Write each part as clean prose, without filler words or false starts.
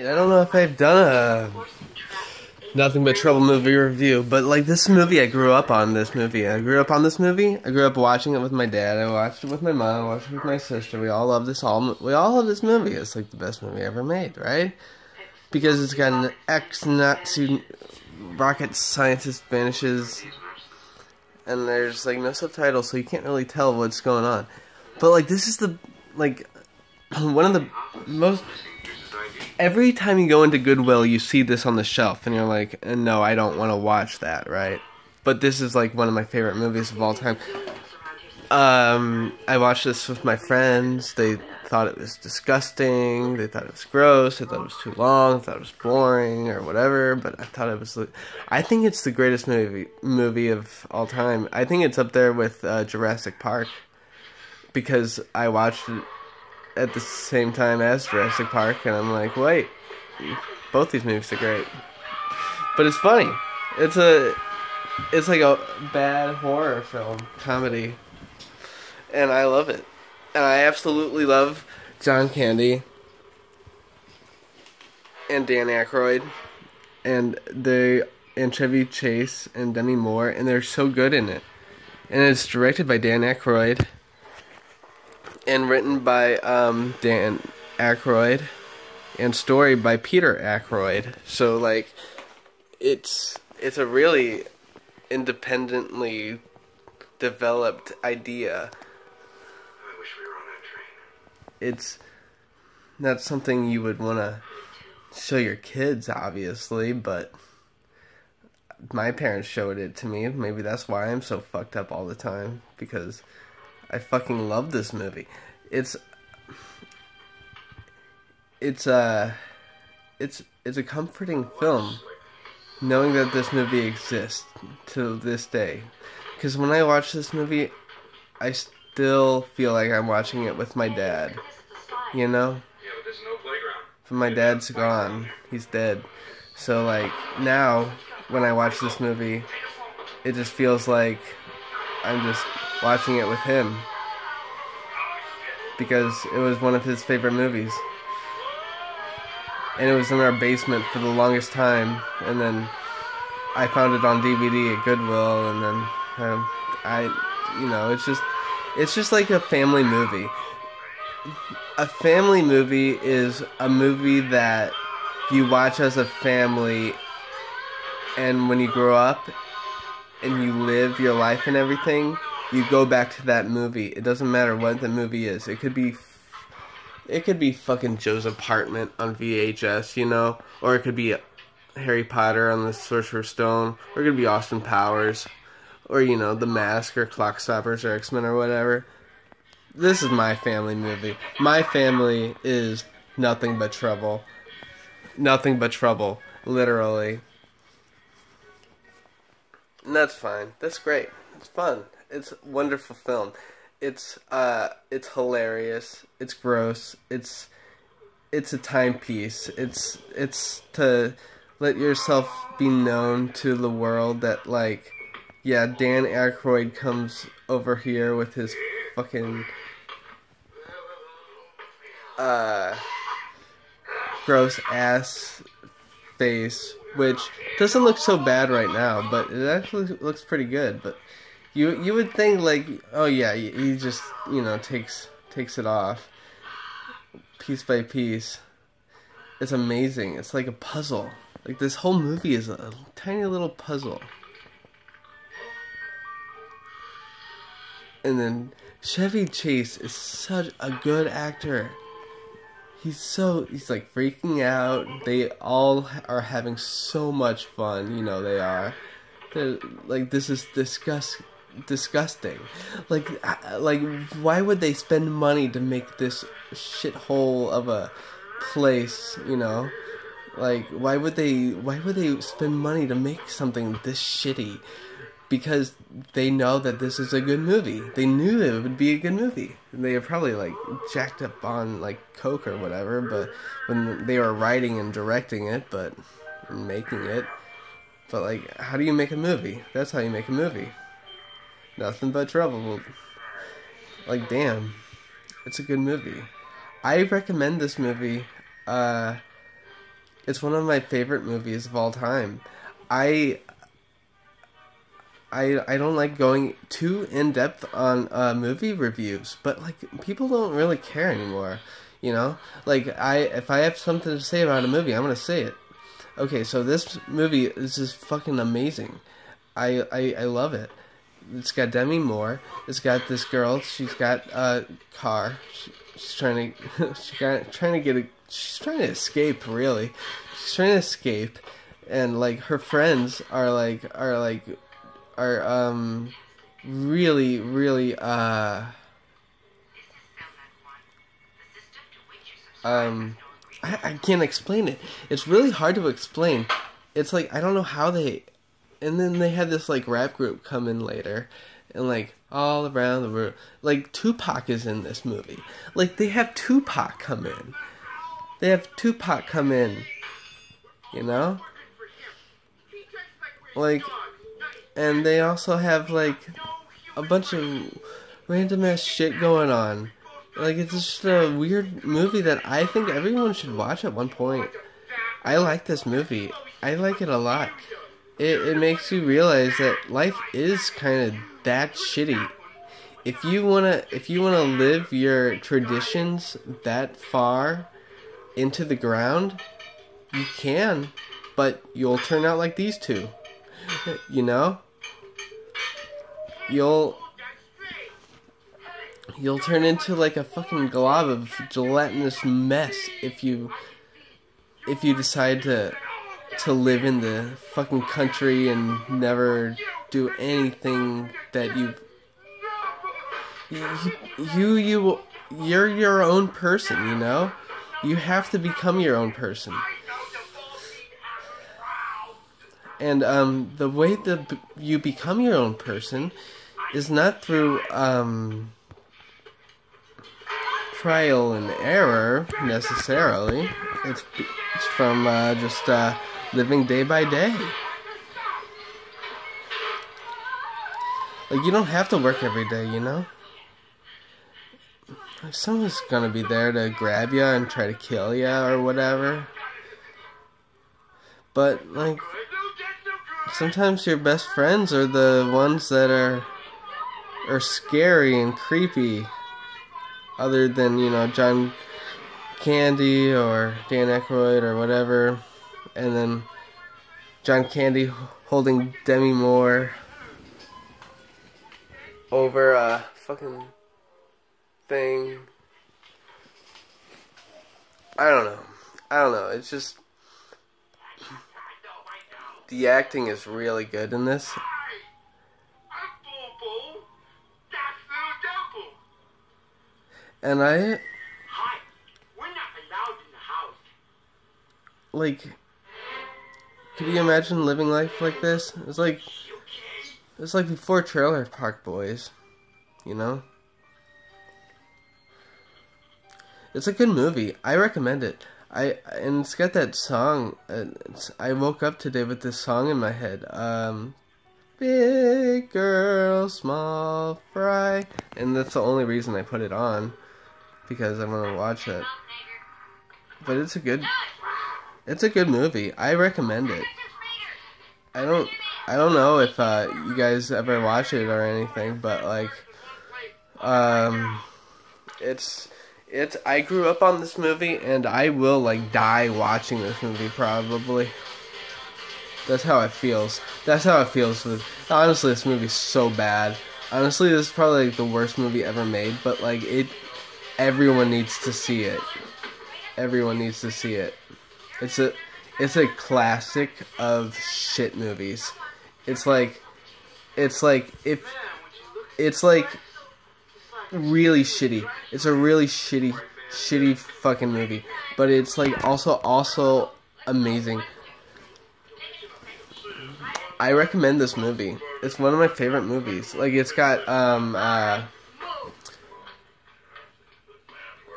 I don't know if I've done a Nothing But Trouble movie review, but like this movie, I grew up on this movie. I grew up on this movie. I grew up watching it with my dad. I watched it with my mom. I watched it with my sister. We all love this. We all love this movie. It's like the best movie ever made, right? Because it's got an ex-Nazi rocket scientist vanishes, and there's like no subtitles, so you can't really tell what's going on. But like this is the one of the most. Every time you go into Goodwill, you see this on the shelf, and you're like, no, I don't want to watch that, right? But this is like one of my favorite movies of all time. I watched this with my friends. They thought it was disgusting. They thought it was gross. They thought it was too long. They thought it was boring or whatever. But I thought it was. I think it's the greatest movie of all time. I think it's up there with Jurassic Park, because I watched it at the same time as Jurassic Park, and I'm like, wait, both these movies are great. But it's funny. It's like a bad horror film comedy, and I love it. And I absolutely love John Candy and Dan Aykroyd and Chevy Chase and Demi Moore, and they're so good in it. And it's directed by Dan Aykroyd and written by Dan Aykroyd and story by Peter Aykroyd. So like it's a really independently developed idea. I wish we were on that train. It's not something you would want to show your kids, obviously, but my parents showed it to me. Maybe that's why I'm so fucked up all the time, because I fucking love this movie. It's a comforting film, knowing that this movie exists to this day. Because when I watch this movie, I still feel like I'm watching it with my dad. You know? Yeah, but there's no playground. But my dad's gone. He's dead. So like now, when I watch this movie, it just feels like I'm just watching it with him, because it was one of his favorite movies, and it was in our basement for the longest time, and then I found it on DVD at Goodwill, and then it's just like a family movie. A family movie is a movie that you watch as a family, and when you grow up and you live your life and everything, you go back to that movie. It doesn't matter what the movie is. It could be fucking Joe's Apartment on VHS, you know? Or it could be Harry Potter on the Sorcerer's Stone. Or it could be Austin Powers. Or, you know, The Mask or Clockstoppers or X-Men or whatever. This is my family movie. My family is Nothing But Trouble. Nothing but trouble. Literally. And that's fine. That's great. It's fun. It's a wonderful film. It's hilarious. It's gross. It's a timepiece. It's to let yourself be known to the world that, like, yeah, Dan Aykroyd comes over here with his fucking gross ass face, which doesn't look so bad right now, but it actually looks pretty good. But you would think, like, oh yeah, he just, you know, takes it off piece by piece. It's amazing. It's like a puzzle. Like, this whole movie is a tiny little puzzle. And then Chevy Chase is such a good actor. He's like freaking out. They all are having so much fun. You know they are. They're like, this is disgusting. Like why would they spend money to make this shithole of a place? You know, like why would they spend money to make something this shitty? Because they know that this is a good movie. They knew it would be a good movie. They were probably like jacked up on like coke or whatever, but when they were writing and directing it, and making it. But like, how do you make a movie? That's how you make a movie. Nothing But Trouble. Like, damn, it's a good movie. I recommend this movie It's one of my favorite movies of all time. I I don't like going too in depth on movie reviews, but like people don't really care anymore. You know, like if I have something to say about a movie, I'm gonna say it. Okay, so this movie is just fucking amazing. I love it. It's got Demi Moore. It's got this girl. She's got a car. She's trying to she's trying to escape. Really, she's trying to escape, and like her friends are really I can't explain it. It's really hard to explain. It's like I don't know how they. And then they had this like rap group come in later, and like all around the room, like Tupac is in this movie. Like they have Tupac come in. They have Tupac come in. You know? Like, and they also have like a bunch of random ass shit going on. Like it's just a weird movie that I think everyone should watch at one point. I like this movie. I like it a lot. It makes you realize that life is kind of that shitty. If you wanna live your traditions that far into the ground, you can, but you'll turn out like these two. You know? You'll turn into like a fucking glob of gelatinous mess if you decide to live in the fucking country and never do anything that you're your own person, you know? You have to become your own person. And the way that you become your own person is not through trial and error necessarily. It's from just living day by day. Like you don't have to work every day, you know? Someone's gonna be there to grab you and try to kill you or whatever. But like sometimes your best friends are the ones that are scary and creepy. Other than, you know, John Candy or Dan Aykroyd or whatever. And then John Candy holding Demi Moore over a fucking thing. I don't know. It's just the acting is really good in this. And we're not allowed in the house. Like, could you imagine living life like this? It's like before Trailer Park Boys, you know? It's a good movie. I recommend it. And it's got that song. I woke up today with this song in my head. Big girl, small fry. And that's the only reason I put it on. Because I want to watch it. But it's a good movie. I recommend it. I don't know if you guys ever watch it or anything, but like it's I grew up on this movie and I will like die watching this movie probably. That's how it feels. With honestly, this movie's so bad. Honestly, this is probably like the worst movie ever made, but like everyone needs to see it. Everyone needs to see it. It's a classic of shit movies. It's like really shitty. It's a really shitty fucking movie. But it's like also amazing. I recommend this movie. It's one of my favorite movies. Like it's got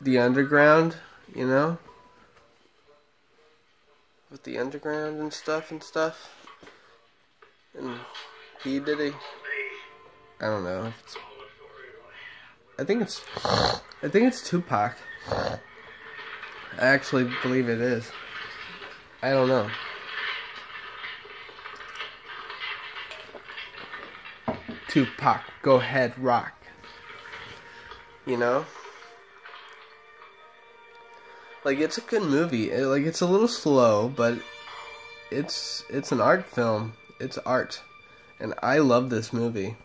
The Underground, you know? With The Underground and stuff. And P. Diddy. I don't know. I think it's Tupac. I actually believe it is. I don't know. Tupac, go ahead, rock. You know? Like, it's a good movie. Like, it's a little slow, but it's an art film. It's art. And I love this movie.